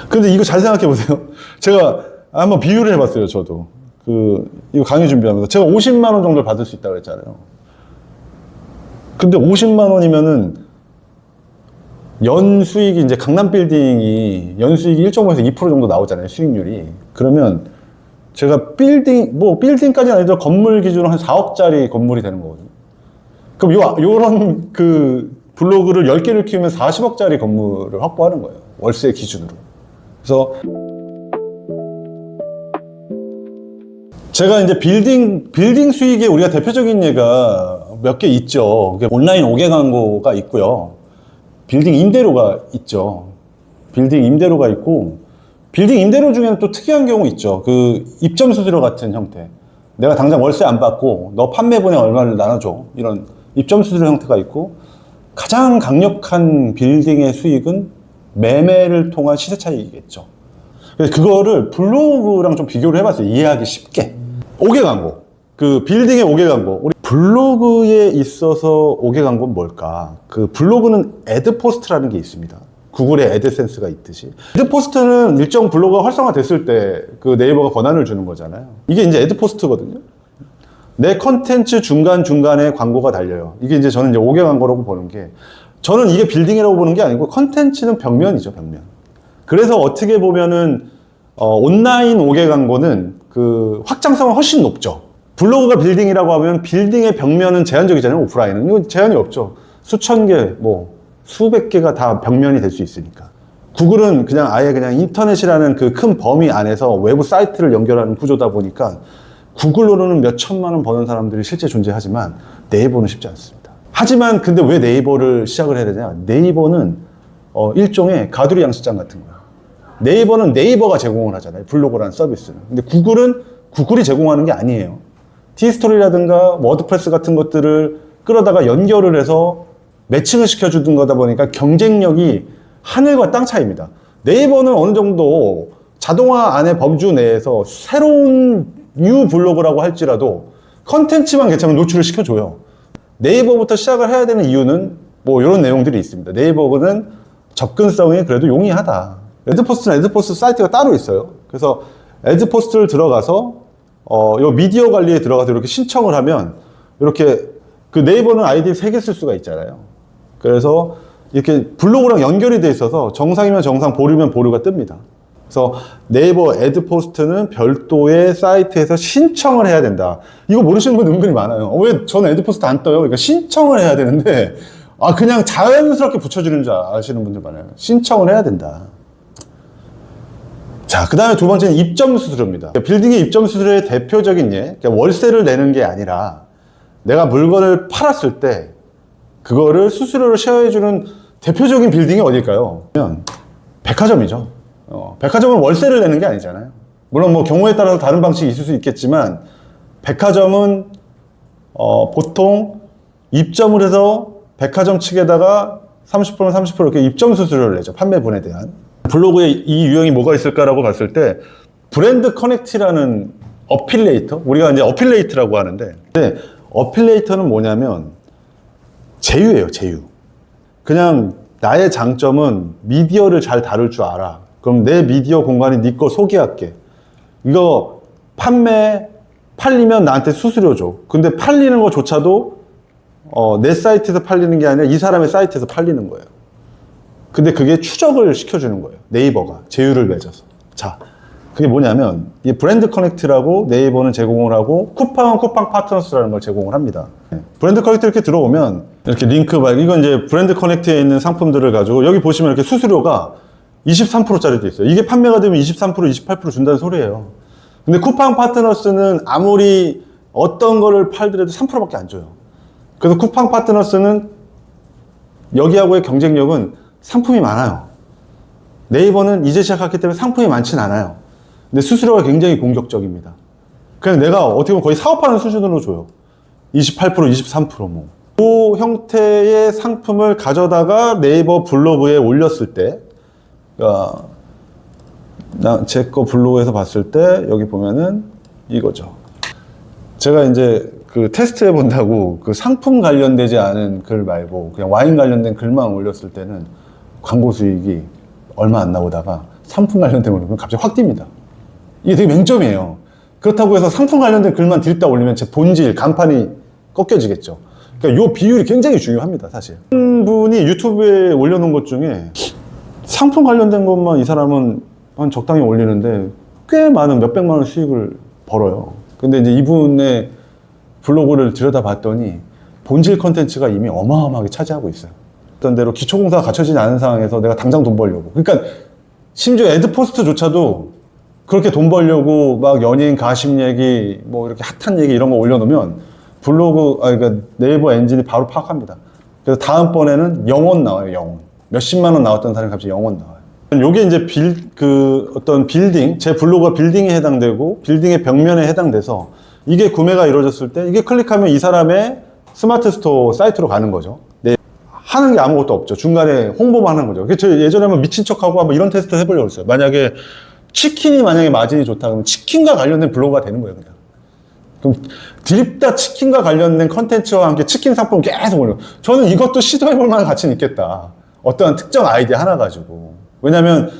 근데 이거 잘 생각해 보세요. 제가 한번 비유를 해봤어요, 저도. 이거 강의 준비하면서. 제가 50만 원 정도를 받을 수 있다고 했잖아요. 근데 50만 원이면은 연 수익이 이제 강남 빌딩이 연 수익이 1.5에서 2% 정도 나오잖아요, 수익률이. 그러면 제가 빌딩까지는 아니더라도 건물 기준으로 한 4억짜리 건물이 되는 거거든요. 그럼 요런 블로그를 10개를 키우면 40억짜리 건물을 확보하는 거예요. 월세 기준으로. 그래서 제가 이제 빌딩 수익에 우리가 대표적인 예가 몇 개 있죠. 온라인 5개 광고가 있고요. 빌딩 임대료가 있죠. 빌딩 임대료가 있고, 빌딩 임대료 중에는 또 특이한 경우 있죠. 입점 수수료 같은 형태. 내가 당장 월세 안 받고 너 판매분에 얼마를 나눠줘. 이런 입점 수수료 형태가 있고, 가장 강력한 빌딩의 수익은 매매를 통한 시세 차익이겠죠. 그래서 그거를 블로그랑 좀 비교를 해봤어요. 이해하기 쉽게. 5개 광고. 빌딩의 5개 광고. 우리 블로그에 있어서 5개 광고는 뭘까? 블로그는 애드포스트라는 게 있습니다. 구글의 애드센스가 있듯이. 애드포스트는 일정 블로그가 활성화됐을 때 네이버가 권한을 주는 거잖아요. 이게 이제 애드포스트거든요. 내 컨텐츠 중간중간에 광고가 달려요. 이게 이제 저는 이제 5개 광고라고 보는 게, 저는 이게 빌딩이라고 보는 게 아니고 컨텐츠는 벽면이죠, 벽면. 그래서 어떻게 보면은 온라인 5개 광고는 확장성은 훨씬 높죠. 블로그가 빌딩이라고 하면 빌딩의 벽면은 제한적이잖아요, 오프라인은. 이건 제한이 없죠. 수천 개, 수백 개가 다 벽면이 될 수 있으니까. 구글은 아예 인터넷이라는 큰 범위 안에서 외부 사이트를 연결하는 구조다 보니까 구글로는 몇 천만 원 버는 사람들이 실제 존재하지만 네이버는 쉽지 않습니다. 하지만 근데 왜 네이버를 시작을 해야 되냐? 네이버는 일종의 가두리 양식장 같은 거야. 네이버는 네이버가 제공을 하잖아요, 블로그라는 서비스는. 근데 구글은 구글이 제공하는 게 아니에요. 티스토리라든가 워드프레스 같은 것들을 끌어다가 연결을 해서 매칭을 시켜주는 거다 보니까 경쟁력이 하늘과 땅 차이입니다. 네이버는 어느 정도 자동화 안에 범주 내에서 새로운 뉴 블로그라고 할지라도 컨텐츠만 괜찮으면 노출을 시켜줘요. 네이버부터 시작을 해야 되는 이유는 이런 내용들이 있습니다. 네이버는 접근성이 그래도 용이하다. 애드포스트는 애드포스트 사이트가 따로 있어요. 그래서 애드포스트를 들어가서 요 미디어 관리에 들어가서 이렇게 신청을 하면 이렇게 네이버는 아이디 3개 쓸 수가 있잖아요. 그래서 이렇게 블로그랑 연결이 돼 있어서 정상이면 정상, 보류면 보류가 뜹니다. 그래서 네이버 애드포스트는 별도의 사이트에서 신청을 해야 된다. 이거 모르시는 분 은근히 많아요. 왜 저는 애드포스트 안 떠요? 그러니까 신청을 해야 되는데 그냥 자연스럽게 붙여주는 줄 아시는 분들 많아요. 신청을 해야 된다. 자, 그 다음에 두 번째는 입점 수수료입니다. 빌딩의 입점 수수료의 대표적인 예, 월세를 내는 게 아니라 내가 물건을 팔았을 때 그거를 수수료를 쉐어해주는 대표적인 빌딩이 어딜까요? 백화점이죠. 백화점은 월세를 내는 게 아니잖아요. 물론 경우에 따라서 다른 방식이 있을 수 있겠지만, 백화점은 보통 입점을 해서 백화점 측에다가 30%는 30% 이렇게 입점 수수료를 내죠. 판매분에 대한. 블로그에 이 유형이 뭐가 있을까라고 봤을 때, 브랜드 커넥트라는 어필레이터? 우리가 이제 어필레이트라고 하는데, 근데 어필레이터는 뭐냐면 제휴예요, 제휴. 그냥 나의 장점은 미디어를 잘 다룰 줄 알아. 그럼 내 미디어 공간이 네 거 소개할게. 이거 팔리면 나한테 수수료 줘. 근데 팔리는 거조차도 내 사이트에서 팔리는 게 아니라 이 사람의 사이트에서 팔리는 거예요. 근데 그게 추적을 시켜주는 거예요. 네이버가 제휴를 맺어서. 자, 그게 뭐냐면 이 브랜드 커넥트라고 네이버는 제공을 하고, 쿠팡은 쿠팡 파트너스라는 걸 제공을 합니다. 브랜드 커넥트 이렇게 들어오면 이렇게 링크 이건 이제 브랜드 커넥트에 있는 상품들을 가지고, 여기 보시면 이렇게 수수료가 23%짜리도 있어요. 이게 판매가 되면 23%, 28% 준다는 소리예요. 근데 쿠팡 파트너스는 아무리 어떤 거를 팔더라도 3%밖에 안 줘요. 그래서 쿠팡 파트너스는 여기하고의 경쟁력은 상품이 많아요. 네이버는 이제 시작했기 때문에 상품이 많진 않아요. 근데 수수료가 굉장히 공격적입니다. 그냥 내가 어떻게 보면 거의 사업하는 수준으로 줘요. 28%, 23% 뭐. 그 형태의 상품을 가져다가 네이버 블로그에 올렸을 때, 제 거 블로그에서 봤을 때 여기 보면은 이거죠. 제가 이제 테스트 해본다고 상품 관련되지 않은 글 말고 그냥 와인 관련된 글만 올렸을 때는 광고 수익이 얼마 안 나오다가 상품 관련된 걸 올리면 갑자기 확 뜁니다. 이게 되게 맹점이에요. 그렇다고 해서 상품 관련된 글만 들이다 올리면 제 본질, 간판이 꺾여지겠죠. 그러니까 이 비율이 굉장히 중요합니다, 사실. 한 분이 유튜브에 올려놓은 것 중에 상품 관련된 것만 이 사람은 한 적당히 올리는데 꽤 많은 몇백만 원 수익을 벌어요. 근데 이제 이분의 블로그를 들여다봤더니 본질 컨텐츠가 이미 어마어마하게 차지하고 있어요. 어떤 대로 기초공사가 갖춰지지 않은 상황에서 내가 당장 돈 벌려고. 그러니까 심지어 애드포스트조차도 그렇게 돈 벌려고 막 연예인 가심 얘기, 뭐 이렇게 핫한 얘기 이런 거 올려놓으면 그러니까 네이버 엔진이 바로 파악합니다. 그래서 다음번에는 영원 나와요, 영원. 몇십만 원 나왔던 사람이 갑자기 영원 나와요. 요게 이제 어떤 빌딩, 제 블로그가 빌딩에 해당되고 빌딩의 벽면에 해당돼서 이게 구매가 이루어졌을 때 이게 클릭하면 이 사람의 스마트 스토어 사이트로 가는 거죠. 네. 하는 게 아무것도 없죠. 중간에 홍보만 하는 거죠. 저 예전에 한번 미친 척하고 한번 이런 테스트 해보려고 했어요. 만약에 치킨이 만약에 마진이 좋다 그러면 치킨과 관련된 블로그가 되는 거예요, 그냥. 그럼 드립다 치킨과 관련된 컨텐츠와 함께 치킨 상품을 계속 올려. 저는 이것도 시도해볼 만한 가치는 있겠다. 어떠한 특정 아이디어 하나 가지고. 왜냐면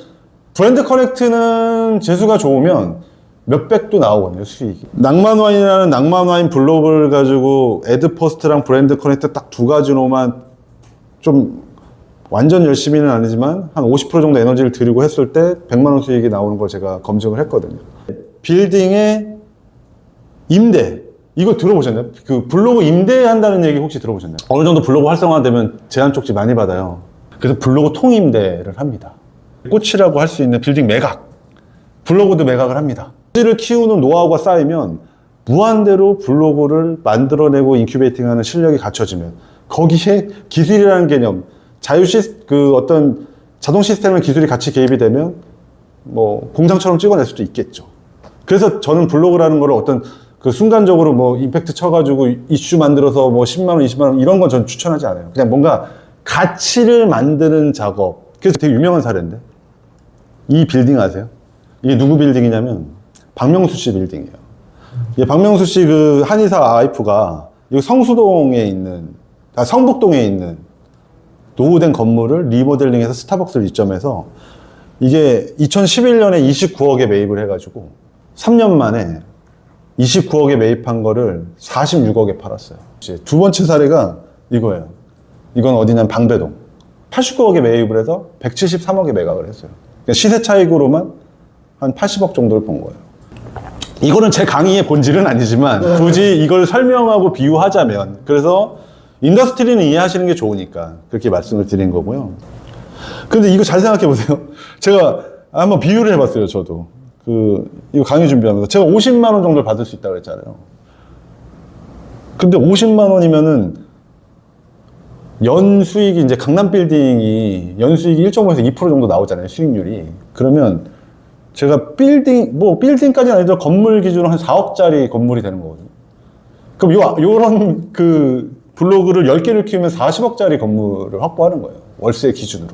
브랜드 커넥트는 재수가 좋으면 몇백도 나오거든요, 수익이. 낭만와인이라는 낭만와인 블로그를 가지고 애드포스트랑 브랜드 커넥트 딱 두 가지로만 좀 완전 열심히는 아니지만 한 50% 정도 에너지를 들이고 했을 때 100만 원 수익이 나오는 걸 제가 검증을 했거든요. 빌딩의 임대, 이거 들어보셨나요? 그 블로그 임대한다는 얘기 혹시 들어보셨나요? 어느 정도 블로그 활성화되면 제한 쪽지 많이 받아요. 그래서 블로그 통임대를 합니다. 꽃이라고 할 수 있는 빌딩 매각, 블로그도 매각을 합니다. 를 키우는 노하우가 쌓이면 무한대로 블로그를 만들어내고 인큐베이팅하는 실력이 갖춰지면 거기에 기술이라는 개념, 어떤 자동 시스템의 기술이 같이 개입이 되면 뭐 공장처럼 찍어낼 수도 있겠죠. 그래서 저는 블로그라는 거를 어떤 그 순간적으로 뭐 임팩트 쳐가지고 이슈 만들어서 뭐 10만 원, 20만 원 이런 건 저는 추천하지 않아요. 그냥 뭔가 가치를 만드는 작업. 그래서 되게 유명한 사례인데 이 빌딩 아세요? 이게 누구 빌딩이냐면 박명수 씨 빌딩이에요. 이게 박명수 씨 그 한의사 와이프가 여기 성북동에 있는 노후된 건물을 리모델링해서 스타벅스를 이점해서 이게 2011년에 29억에 매입을 해가지고 3년 만에 29억에 매입한 거를 46억에 팔았어요. 이제 두 번째 사례가 이거예요. 이건 어디냐면 방배동. 89억에 매입을 해서 173억에 매각을 했어요. 그러니까 시세 차익으로만 한 80억 정도를 본 거예요. 이거는 제 강의의 본질은 아니지만 굳이 이걸 설명하고 비유하자면, 그래서 인더스트리는 이해하시는 게 좋으니까 그렇게 말씀을 드린 거고요. 근데 이거 잘 생각해 보세요. 제가 한번 비유를 해봤어요, 저도. 이거 강의 준비하면서. 제가 50만 원 정도를 받을 수 있다고 그랬잖아요. 근데 50만 원이면은 연 수익이 이제 강남 빌딩이 연 수익이 1.5에서 2% 정도 나오잖아요, 수익률이. 그러면 제가 빌딩까지는 아니더라도 건물 기준으로 한 4억짜리 건물이 되는 거거든요. 그럼 요런 블로그를 10개를 키우면 40억짜리 건물을 확보하는 거예요. 월세 기준으로.